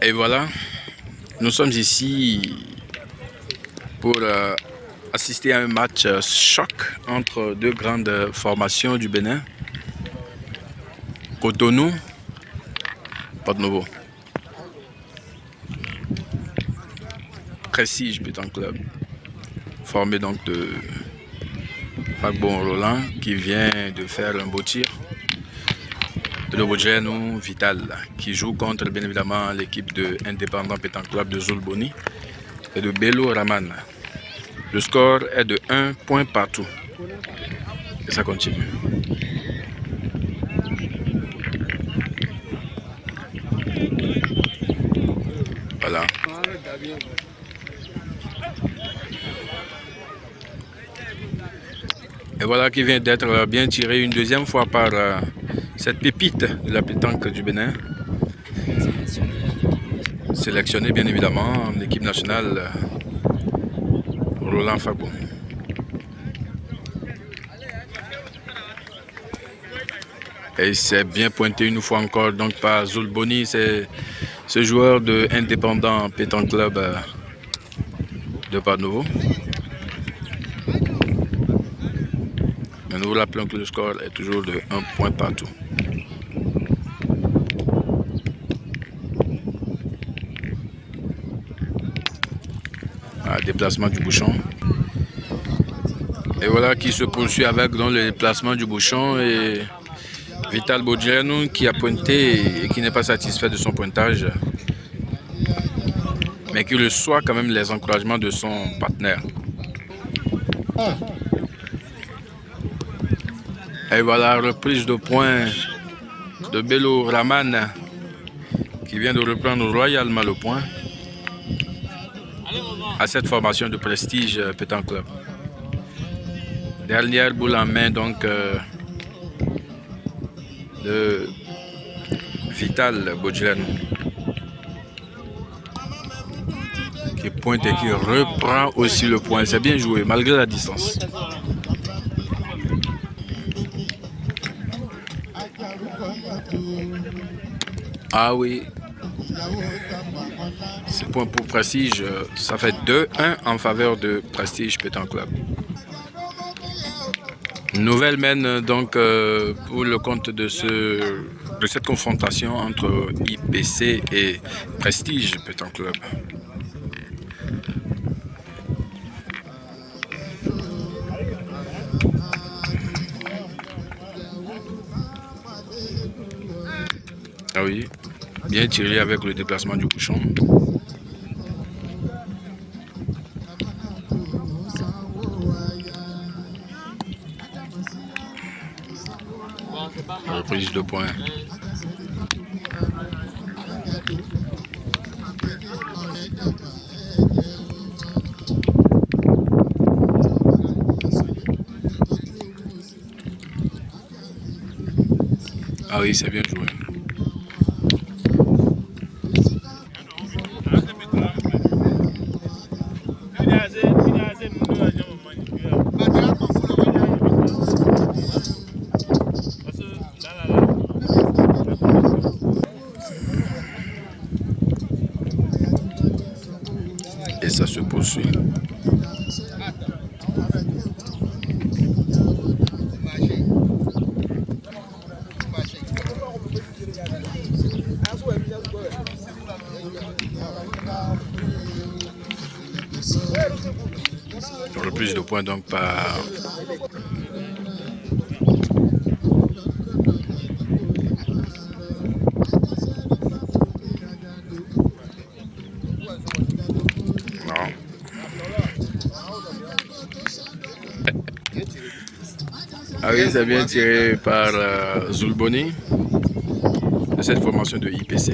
Et voilà, nous sommes ici pour assister à un match choc entre deux grandes formations du Bénin. Cotonou, Porto-Novo. Prestige Pétanque Club, formé donc de Fagbon Roland qui vient de faire un beau tir. Le Bojeno Vital qui joue contre bien évidemment l'équipe de Indépendant Pétanque Club de Zulboni et de Bello Raman. Le score est de 1 point partout. Et ça continue. Voilà. Et voilà qui vient d'être bien tiré une deuxième fois par cette pépite de la pétanque du Bénin. Sélectionné bien évidemment en équipe nationale Roland Fagbon. Et c'est bien pointé une fois encore donc par Zulboni, c'est ce joueur de Indépendant Pétanque Club de Porto-Novo. Mais nous rappelons que le score est toujours de 1 point partout. Déplacement du bouchon. Et voilà qui se poursuit avec donc, le déplacement du bouchon et Vital Bojeno qui a pointé et qui n'est pas satisfait de son pointage, mais qui reçoit quand même les encouragements de son partenaire. Et voilà, reprise de points de Bello Raman qui vient de reprendre royalement le point à cette formation de Prestige Pétanque Club. Dernière boule en main donc de Vital Bojeno qui pointe et qui reprend aussi le point. C'est bien joué malgré la distance. Ah oui, c'est point pour Prestige. Ça fait 2-1 en faveur de Prestige Pétanque Club. Nouvelle mène donc pour le compte de cette confrontation entre IPC et Prestige Pétanque Club. Ah oui, bien tiré avec le déplacement du bouchon. Reprise de points. Ah oui, c'est bien joué. Et ça se poursuit. Reprise de points donc par ah oui, c'est bien tiré par Zulboni de cette formation de IPC.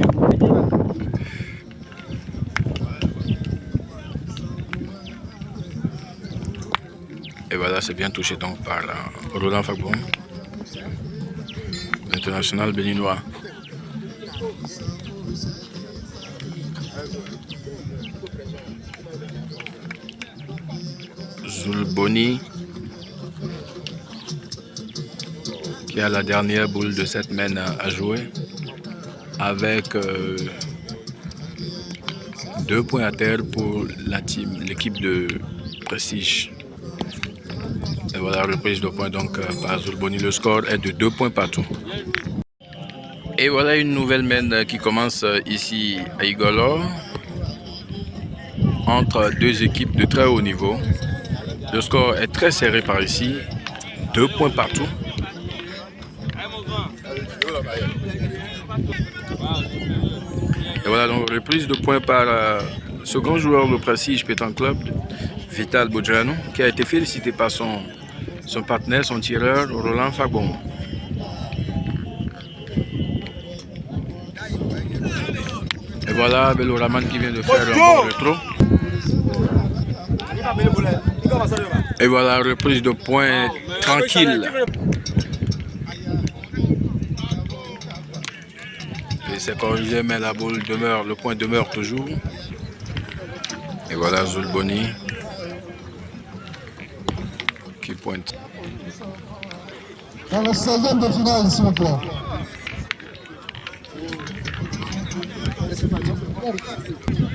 Et voilà, c'est bien touché donc par Roland Fagbon, l'international béninois. Zulboni qui a la dernière boule de cette mène à jouer avec 2 points à terre pour l'équipe de Prestige. Et voilà, reprise de points donc par Zulboni. Le score est de 2 points partout. Et voilà une nouvelle main qui commence ici à Igolo entre deux équipes de très haut niveau. Le score est très serré par ici, 2 points partout. Et voilà donc reprise de points par ce grand joueur de Prestige Pétanque Club, Vital Bojano, qui a été félicité par son partenaire, son tireur, Roland Fagbon. Et voilà Beloraman qui vient de faire un bon rétro. Et voilà reprise de points tranquille. Et c'est corrigé, mais la boule demeure, le point demeure toujours. Et voilà Zulboni qui pointe. Dans le 16e de finale, s'il vous plaît.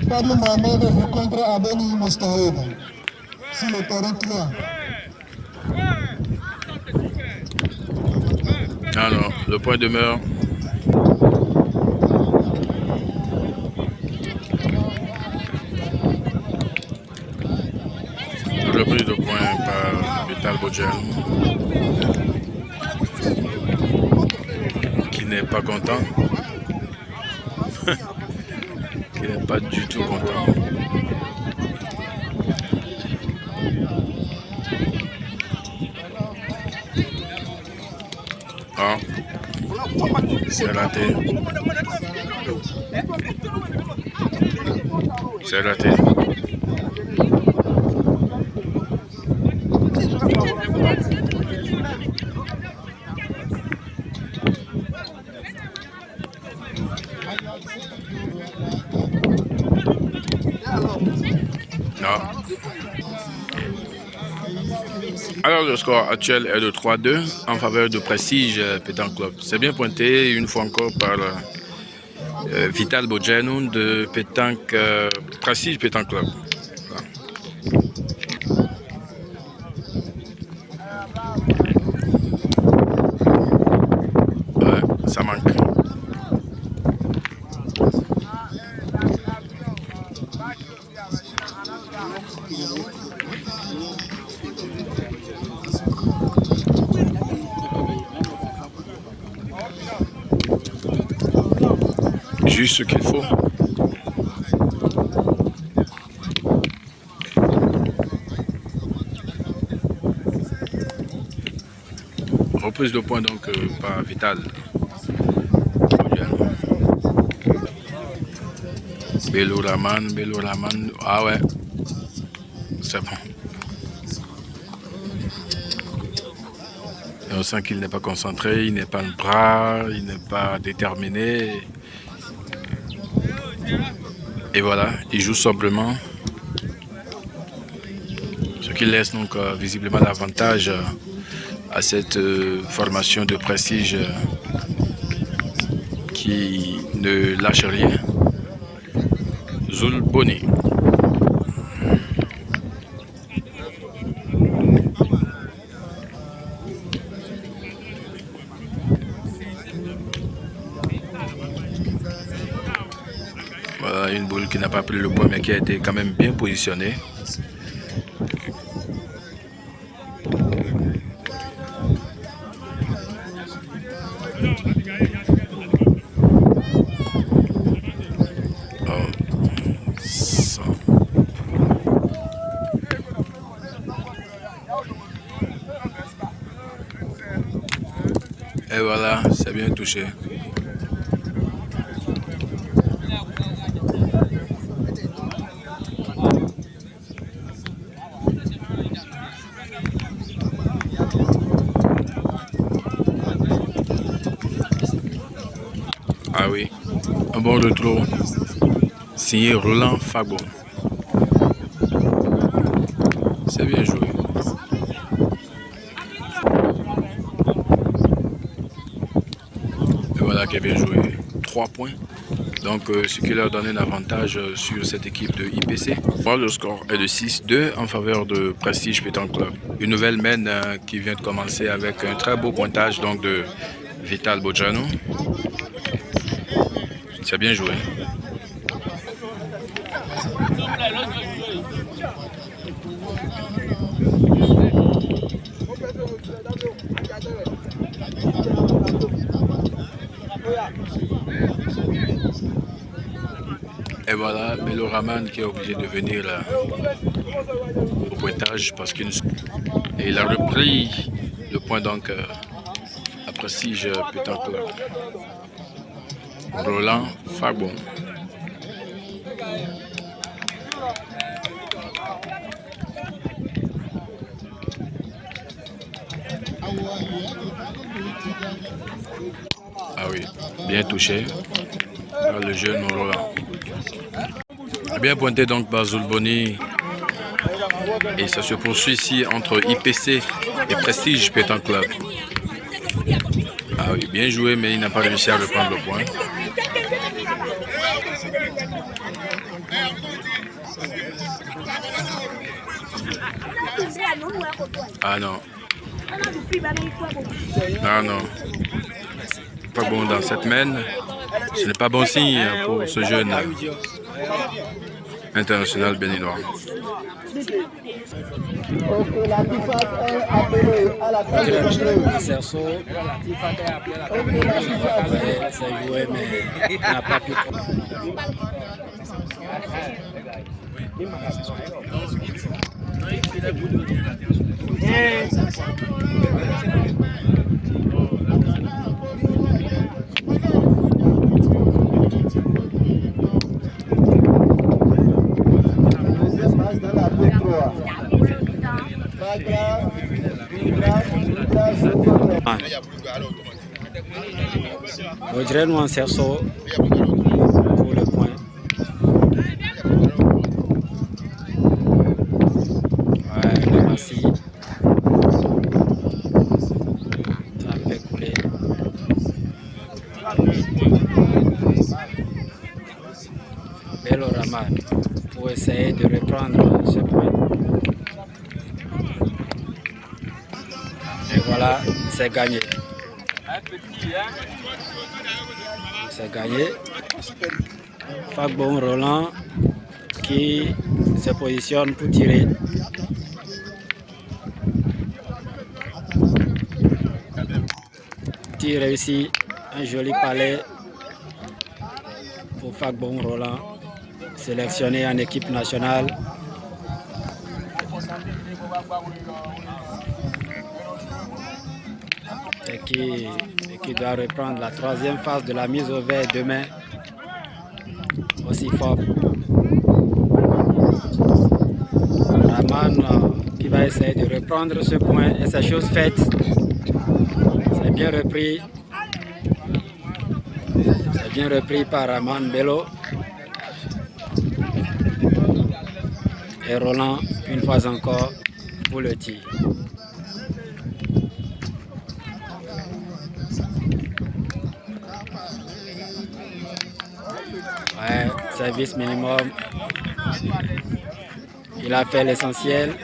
Pablo Mohamed joue contre Abeni Mostaouba. Sur le terrain client. Ah non, le point demeure. Reprise de points par Vital Bojano, qui n'est pas content. Qui n'est pas du tout content. Ah, c'est raté. C'est raté. Non. Alors le score actuel est de 3-2 en faveur de Prestige Pétanque Club. C'est bien pointé une fois encore par Vital Bojano de Pétanque Prestige Pétanque Club. Voilà. Ouais, ça manque. Juste ce qu'il faut. Reprise de points donc par Vital. Beloraman. Ah ouais, c'est bon. Et on sent qu'il n'est pas concentré, il n'est pas le bras, il n'est pas déterminé. Et voilà, il joue soblement. Ce qui laisse donc visiblement l'avantage à cette formation de Prestige qui ne lâche rien. Zulboni. Voilà une boule qui n'a pas pris le point mais qui a été quand même bien positionnée. Et voilà, c'est bien touché. Ah oui, un bon retour signé Roland Fagbon. C'est bien joué. Et voilà qui est bien joué. 3 points. Donc, ce qui leur donne un avantage sur cette équipe de IPC. Le score est de 6-2 en faveur de Prestige Pétanque Club. Une nouvelle mène qui vient de commencer avec un très beau pointage donc de Vital Bojano. C'est bien joué. Et voilà, Bello Raman qui est obligé de venir au pointage parce qu'il a repris le point donc à Prestige Pétanque Club. Roland Fagbon. Ah oui, bien touché par le jeune Roland. Bien pointé donc par Zulboni. Et ça se poursuit ici entre IPC et Prestige Pétanque Club. Ah oui, bien joué, mais il n'a pas réussi à reprendre le point. Ah non. Ah non. Pas bon dans cette main. Ce n'est pas bon signe pour ce jeune international béninois. Ok, la FIFA est appelée à la table de Cerceau, c'est joué, mais il n'a pas pu. Audrey en Cerceau pour le point. Ouais, merci. Ça peut couler. Bello Raman pour essayer de reprendre ce point. Et voilà, c'est gagné. C'est gagné. Fagbon Roland qui se positionne pour tirer. Tir réussi, un joli palais pour Fagbon Roland, sélectionné en équipe nationale. Et qui doit reprendre la troisième phase de la mise au vert demain aussi fort. Raman qui va essayer de reprendre ce point et c'est chose faite. C'est bien repris. C'est bien repris par Raman Bello. Et Roland une fois encore pour le tir. Ouais, service minimum. Il a fait l'essentiel.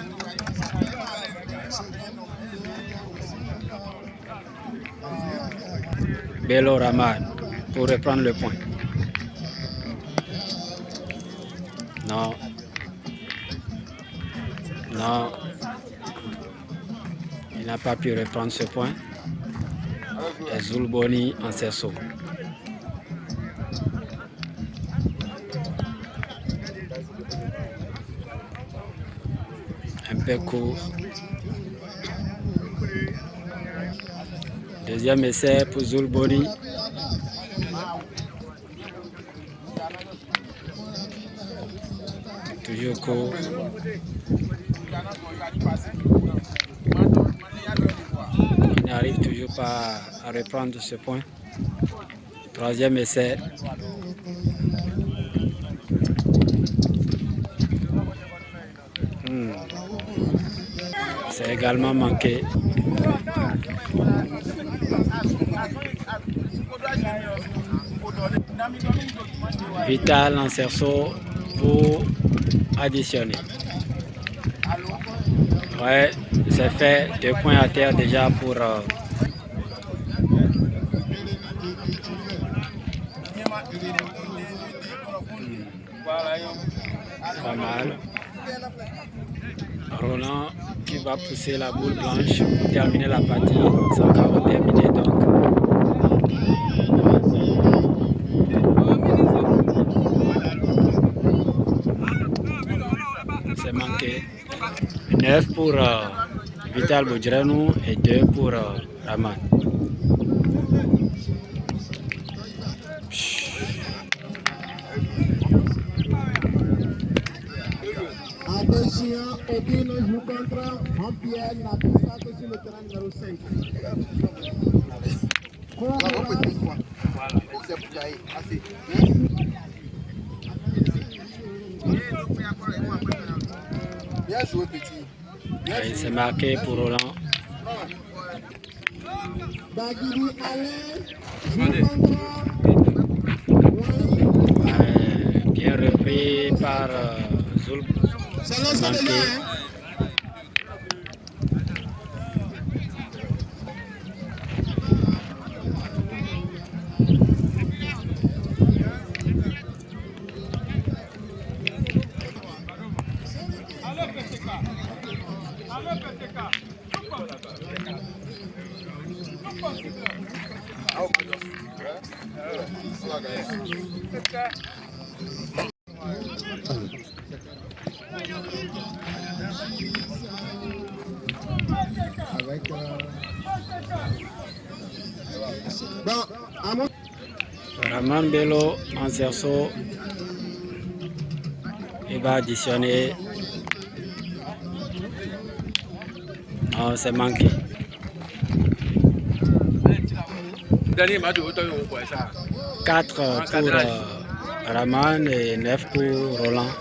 Bello Raman pour reprendre le point. Non. Non. Il n'a pas pu reprendre ce point. Et Zulboni en cerceau. Un peu court. Deuxième essai pour Zulboni. Toujours court. Il n'arrive toujours pas à reprendre ce point. Troisième essai. C'est également manqué. Vital en cerceau pour additionner. Ouais, c'est fait. 2 points à terre déjà pour pas mal. Roland qui va pousser la boule blanche pour terminer la partie. C'est encore terminé donc. C'est manqué. 9 pour Vital Bodjeranu et 2 pour Raman. Attention, Odino joue contre Jean-Pierre Napissato sur le terrain numéro 5. Bien joué, petit. C'est marqué pour Roland. Bagiri Alain joue contre Bien repris par Zul. c'est Manqué. Raman Bello en cerceau. Il va additionner. Non, c'est manqué. Dernier match, autant on voit ça. 4 pour Raman et 9 pour Roland.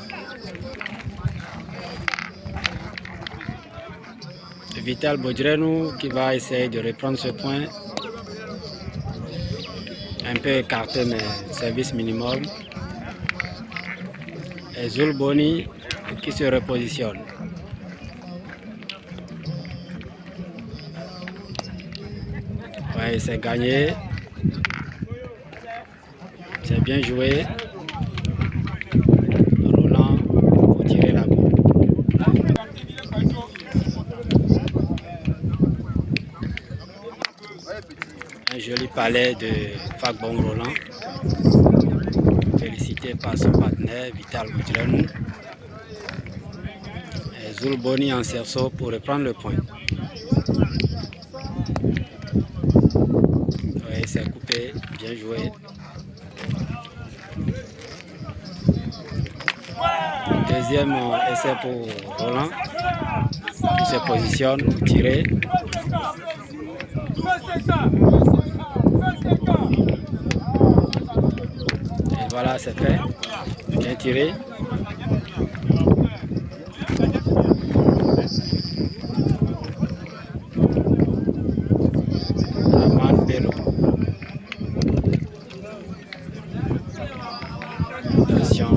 Vital Bodjeranu qui va essayer de reprendre ce point. Un peu écarté, mais service minimum. Et Zul Boni qui se repositionne. Ouais, c'est gagné. C'est bien joué. Roland pour tirer la boule. Un joli palais de Fagbon Roland. Félicité par son partenaire Vital Bodjeranu. Et Zul Boni en cerceau pour reprendre le point. Oui, c'est coupé, bien joué. Deuxième essai pour Roland. Il se positionne pour tirer. Et voilà, c'est fait. Bien tiré. Raman Bello. Attention.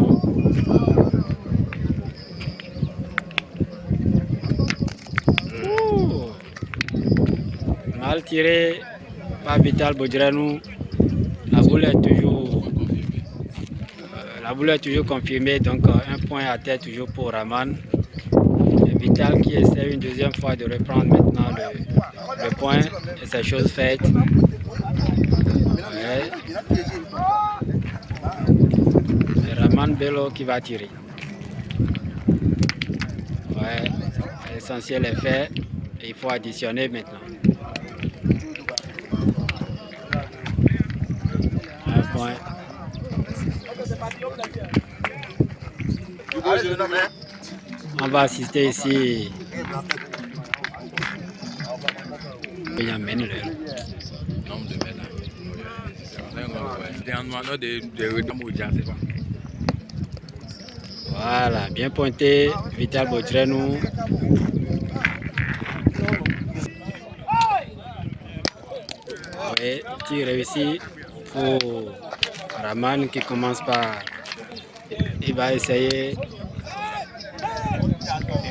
Mal tiré par Vital Bodjeranu. La boule est toujours confirmée, donc un point à terre toujours pour Raman. Et Vital qui essaie une deuxième fois de reprendre maintenant le point, et c'est chose faite. Ouais. Et Raman Bello qui va tirer. Ouais. L'essentiel est fait et il faut additionner maintenant. Un point. On va assister ici. Il y a un nombre de mètres. Voilà, bien pointé. Vital Bodjeranu. Oui, tir réussi pour Raman qui commence par... Il va essayer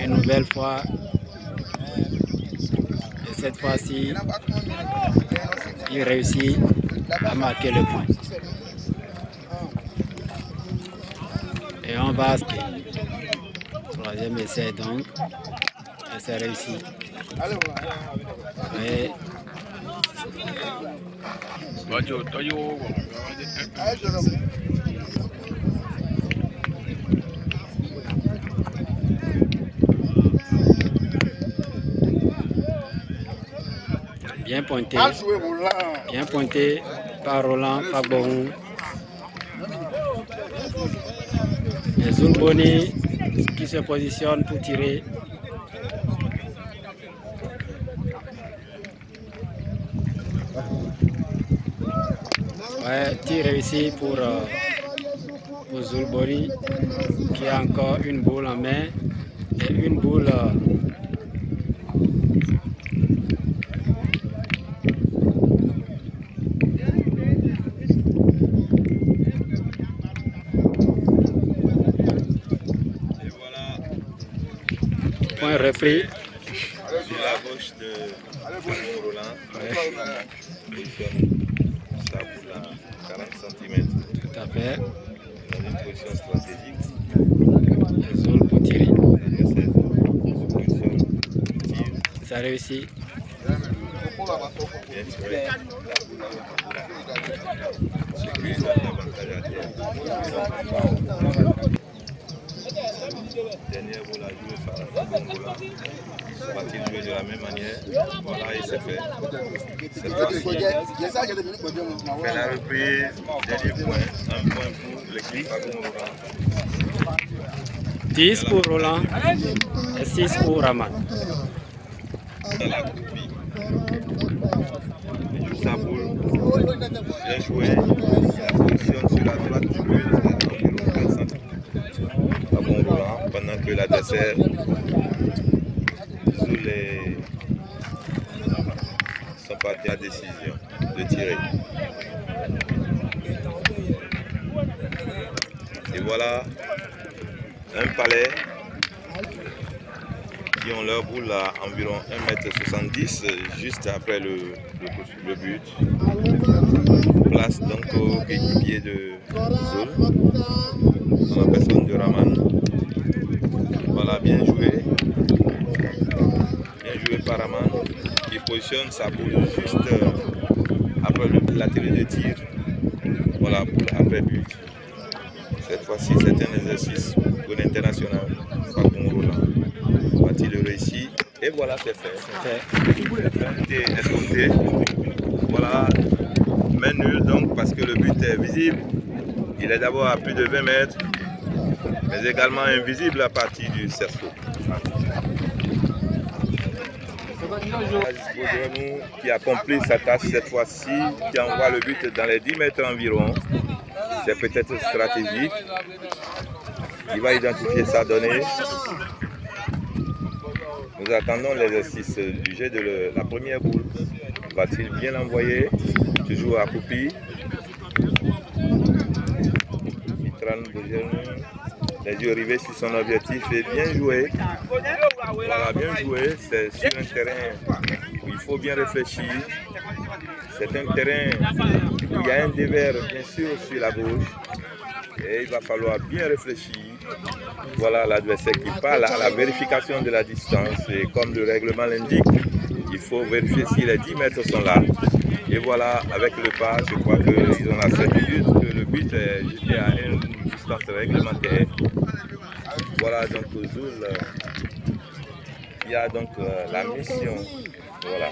une nouvelle fois. Et cette fois-ci, il réussit à marquer le point. Et en basket. Troisième essai donc. Et c'est réussi. Et bien pointé par Roland Fagbon. Et Zulboni qui se positionne pour tirer. Ouais, tir réussi pour Zulboni qui a encore une boule en main et une boule point repris. Sur la gauche de Roland, sa boule à 40 cm. Tout à fait. Dans une position stratégique. Les zones pour tirer. Position. Ça réussit. Bien tiré. Ce qui lui donne l'avantage à terre. Dernière boule à jouer par Roland. Va-t-il jouer de la même manière? Voilà, et c'est fait. Cette fois-ci, fait la reprise, dernier point, un point pour l'équipe à Roland. 10 pour Roland et 6 pour Raman. Dans la copie. Il joue sa boule. Bien joué. Il la positionne sur la droite du but à environ 20 cm. À Roland, pendant que l'adversaire sous les sont partis à décision de tirer. Et voilà un palais qui ont leur boule à environ 1,70 m juste après le but. Place donc au équipier de Zul, dans la personne de Raman. Voilà, bien joué. Bien joué par Raman qui positionne sa boule juste après la télé de tir. Voilà, boule après but. Cette fois-ci, c'est un exercice pour l'international. Fagbon Roland. Va-t-il le réussir? Et voilà, c'est fait. C'est escompté. Voilà, main nulle donc parce que le but est visible. Il est d'abord à plus de 20 mètres, mais également invisible à partir du cerceau. Qui accomplit sa tâche cette fois-ci, qui envoie le but dans les 10 mètres environ. C'est peut-être stratégique. Il va identifier sa donnée. Nous attendons l'exercice du jet de la première boule. Va-t-il bien l'envoyer? Toujours à Poupi. Les yeux rivés sur son objectif et bien joué. Voilà, bien joué. C'est sur un terrain où il faut bien réfléchir. C'est un terrain où il y a un dévers bien sûr sur la gauche. Et il va falloir bien réfléchir. Voilà l'adversaire qui parle à la vérification de la distance. Et comme le règlement l'indique, il faut vérifier si les 10 mètres sont là. Et voilà, avec le pas, je crois qu'ils ont la certitude que le but est jeté à une distance réglementaire. Voilà donc Zul, il y a donc la mission, voilà,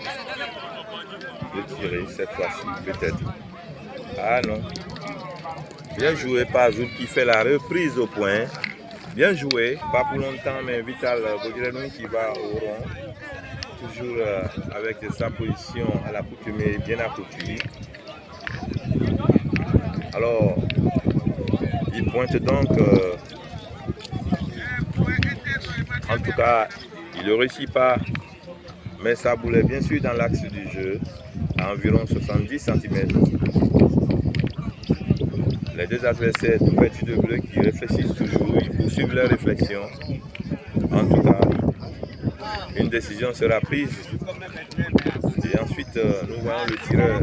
de tirer cette fois-ci peut-être. Ah non. Bien joué par Zul qui fait la reprise au point. Bien joué, pas pour longtemps, mais Vital Bodjelenoui qui va au rond. Toujours avec sa position à l'accoutumée, bien accoutumée. Alors, il pointe donc, en tout cas, il ne réussit pas, mais sa boule est bien sûr dans l'axe du jeu, à environ 70 cm. les deux adversaires couverts de bleu qui réfléchissent toujours, ils poursuivent leur réflexion. En tout cas, une décision sera prise. Et ensuite, nous voyons le tireur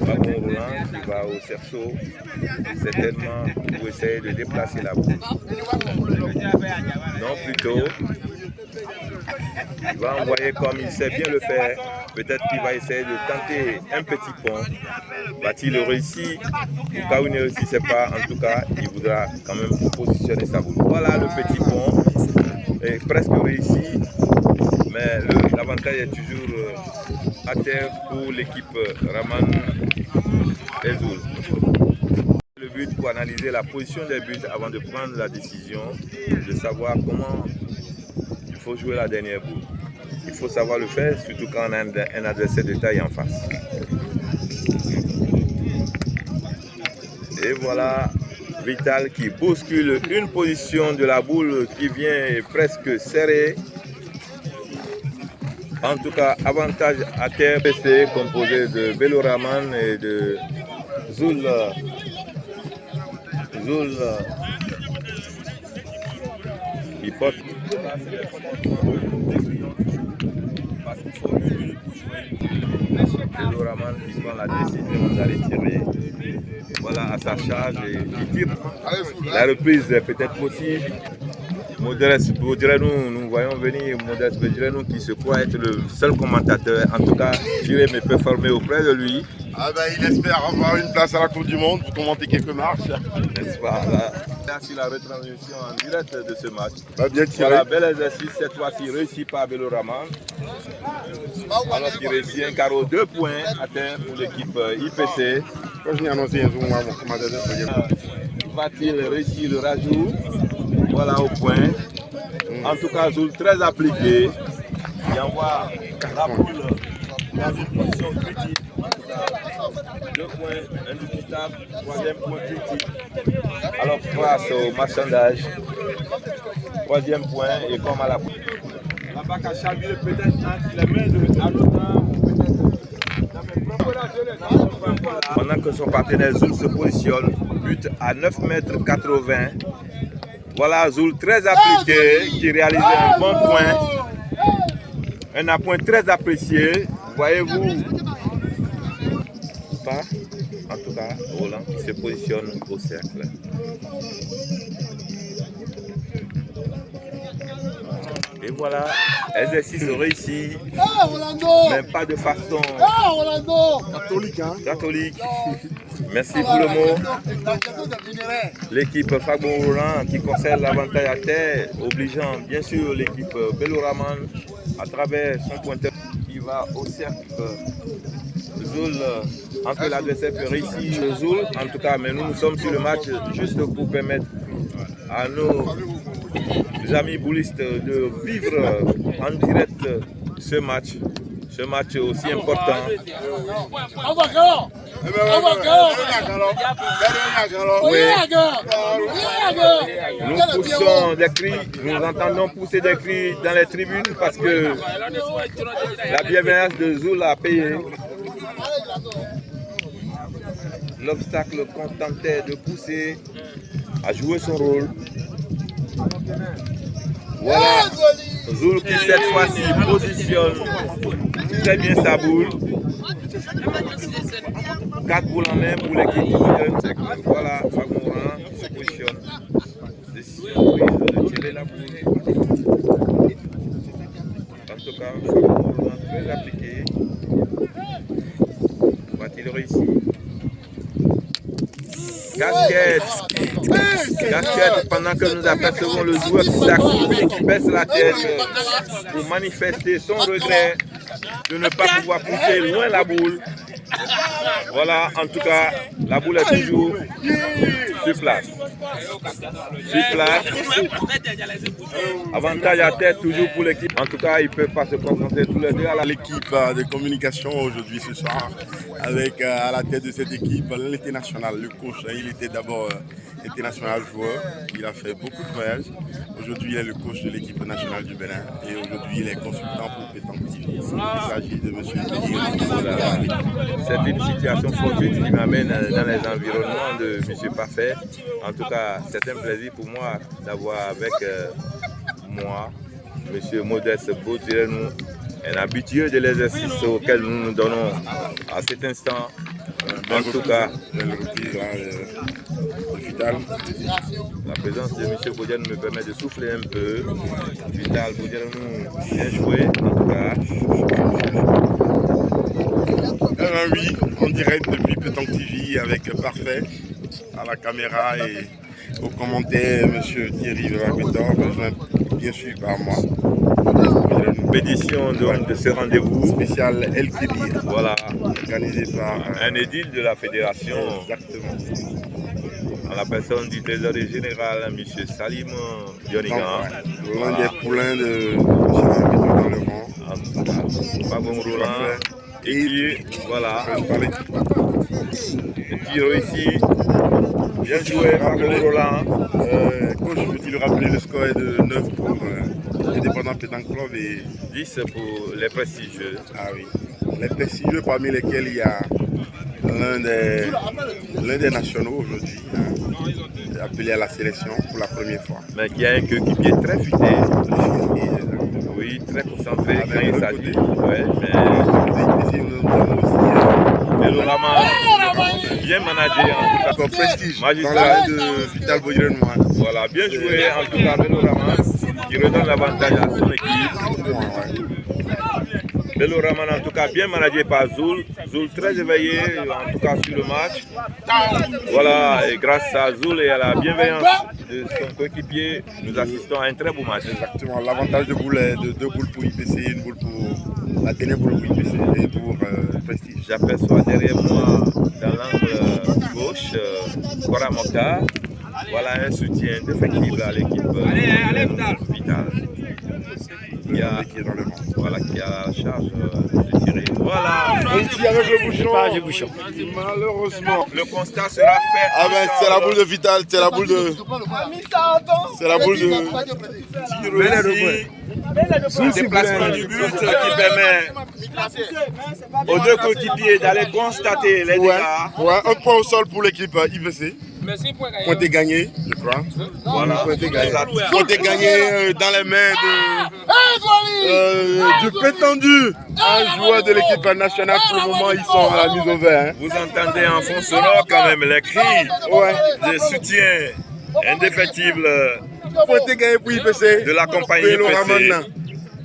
Fagbon Roland qui va au cerceau, certainement pour essayer de déplacer la boule. Non, plutôt, il va envoyer comme il sait bien le faire. Peut-être qu'il va essayer de tenter un petit pont. Va-t-il le réussir? Au cas où il ne réussissait pas, en tout cas, il voudra quand même positionner sa boule. Voilà le petit pont est presque réussi, mais l'avantage est toujours à terre pour l'équipe Raman et Zoul. Le but pour analyser la position des buts avant de prendre la décision de savoir comment il faut jouer la dernière boule. Il faut savoir le faire, surtout quand on a un adversaire de taille en face. Et voilà Vital qui bouscule une position de la boule qui vient presque serrée. En tout cas, avantage à terre PC composé de Bello Raman et de Zoul qui porte. Bello Raman qui prend la décision d'aller tirer. Voilà à sa charge et il tire. La reprise est peut-être possible. Modeste Bodjirenou, nous voyons venir Modeste Bodjirenou qui se croit être le seul commentateur. En tout cas, Jiré me peut former auprès de lui. Ah ben, il espère avoir une place à la Coupe du Monde pour commenter quelques marches. N'est-ce pas? Là, sur la retransmission en direct de ce match. Bah, bien tiré. Voilà, bel exercice cette fois-ci réussi par Bello Raman. Alors qu'il réussit un carreau 2 points à terre pour l'équipe IPC. Va-t-il réussir le rajout? Voilà au point. En tout cas, Zoul très appliqué. Il envoie la boule dans une position critique. 2 points indiscutables, 3e point critique. Alors place au marchandage. 3e point et comme à la boule. La bac à Chavier peut-être entre les mains de Alota. Pendant que son partenaire Zoul se positionne, but à 9,80 m. Voilà Zoul très appliqué qui réalise un bon point. Un appoint très apprécié. Voyez-vous pas? En tout cas, Roland qui se positionne au cercle. Et voilà, exercice réussi, mais pas de façon catholique. Merci pour le mot. L'équipe Fagbon Roland qui conserve l'avantage à terre, obligeant bien sûr l'équipe Bello Raman à travers son pointeur qui va au cercle. Zoul, entre l'adversaire peut réussir le Zoul, en tout cas, mais nous sommes sur le match juste pour permettre à nos amis boulistes de vivre en direct ce match aussi important. Oui. Nous poussons des cris, nous entendons pousser des cris dans les tribunes parce que la bienveillance de Zoul a payé. L'obstacle contentait de pousser, a joué son rôle. Voilà, Zoul qui cette fois-ci positionne très bien sa boule. 4 boules en main pour l'équipe. Voilà, Fagbon Roland qui se positionne. Décision prise de tirer la boule. En tout cas, Fagbon Roland très appliqué. Va-t-il réussir? Casquette pendant que nous apercevons le joueur qui s'accroupit, qui baisse la tête pour manifester son regret de ne pas pouvoir pousser loin la boule. Voilà, en tout cas, la boule est toujours sur place. Sur place. Avantage à tête toujours pour l'équipe. En tout cas, ils ne peuvent pas se concentrer tous les deux à l'équipe de communication aujourd'hui ce soir avec à la tête de cette équipe l'international, le coach. Il était d'abord international joueur, il a fait beaucoup de voyages. Aujourd'hui, il est le coach de l'équipe nationale du Bénin et aujourd'hui, il est consultant pour pétanque. Il s'agit de M. Guy. c'est une situation fortuite qui m'amène dans les environnements de M. Parfait. En tout cas, c'est un plaisir pour moi d'avoir avec moi M. Modeste Boudirenou, un habitué de l'exercice auquel nous nous donnons à cet instant. En tout cas, la présence de M. Boudirenou me permet de souffler un peu. Vital Boudirenou, bien joué en tout cas. Oui, en direct depuis Pétanque TV avec Parfait à la caméra et aux commentaires M. Thierry Verabétor, bien sûr par moi. Pétition de ce rendez-vous spécial El Kébir, voilà, organisé par un édile de la fédération. Exactement. En la personne du trésorier général, M. Salim Dionigan. L'un des poulains de M. Verabétor dans le rang. Fagon Roland. Et qui, voilà, et qui réussit. Bien joué, Fagon Roland. Coach, peux-tu rappeler le score est de 9 pour Indépendant Pétanque Club et 10 pour les prestigieux. Ah oui, les prestigieux parmi lesquels il y a l'un des nationaux aujourd'hui, appelé à la sélection pour la première fois. Mais qui a un coéquipier très futé. Oui, très concentré quand il s'agit. Ouais, mais le Raman, bien managé en tout cas. Prestige, magistral de Vital Boudirenou. Voilà, bien joué en tout cas Bello Raman, qui redonne l'avantage à son équipe. Bello Raman en tout cas bien managé par Zoul. Zoul très éveillé en tout cas sur le match. Voilà, et grâce à Zoul et à la bienveillance de son coéquipier, nous assistons à un très beau match. Exactement, l'avantage de boule est de 2 boules pour IPC et une boule pour la dernière boule pour IPC et pour Prestige. J'aperçois derrière moi, dans l'angle gauche, Cora Mokhtar. Voilà un soutien indéfectible à l'équipe Vital. Qui a la charge de tirer. Voilà. On tire avec le bouchon. Pas du bouchon. Malheureusement. Le constat sera fait. Ah ben c'est la boule de Vital, c'est la boule de. C'est la boule de. Le déplacement du but qui permet aux deux coéquipiers d'aller constater les dégâts. Ouais, un point au sol pour l'équipe IVC. Pointé gagné, je crois. Voilà, Pointé gagné dans les mains du prétendu un joueur de l'équipe nationale. Pour le moment, ils sont à la mise au vert. Vous entendez en fond sonore quand même les cris de soutien indéfectible Pointé gagné pour IPC de la compagnie IPC.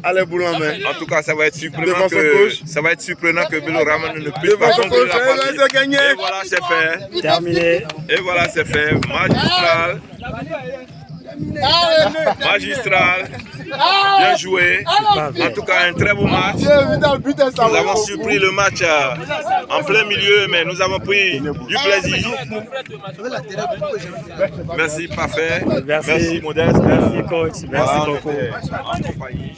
Allez, boule en main. En tout cas, ça va être surprenant que Bello Raman ne puisse pas conclure la partie. Et voilà, c'est fait. Terminé. Et voilà, c'est fait. Magistral. Magistral. Bien joué. En tout cas, un très beau match. Nous avons surpris le match en plein milieu, mais nous avons pris du plaisir. Merci, Parfait. Merci, Modeste. Merci, coach. Merci Voilà, beaucoup. en compagnie.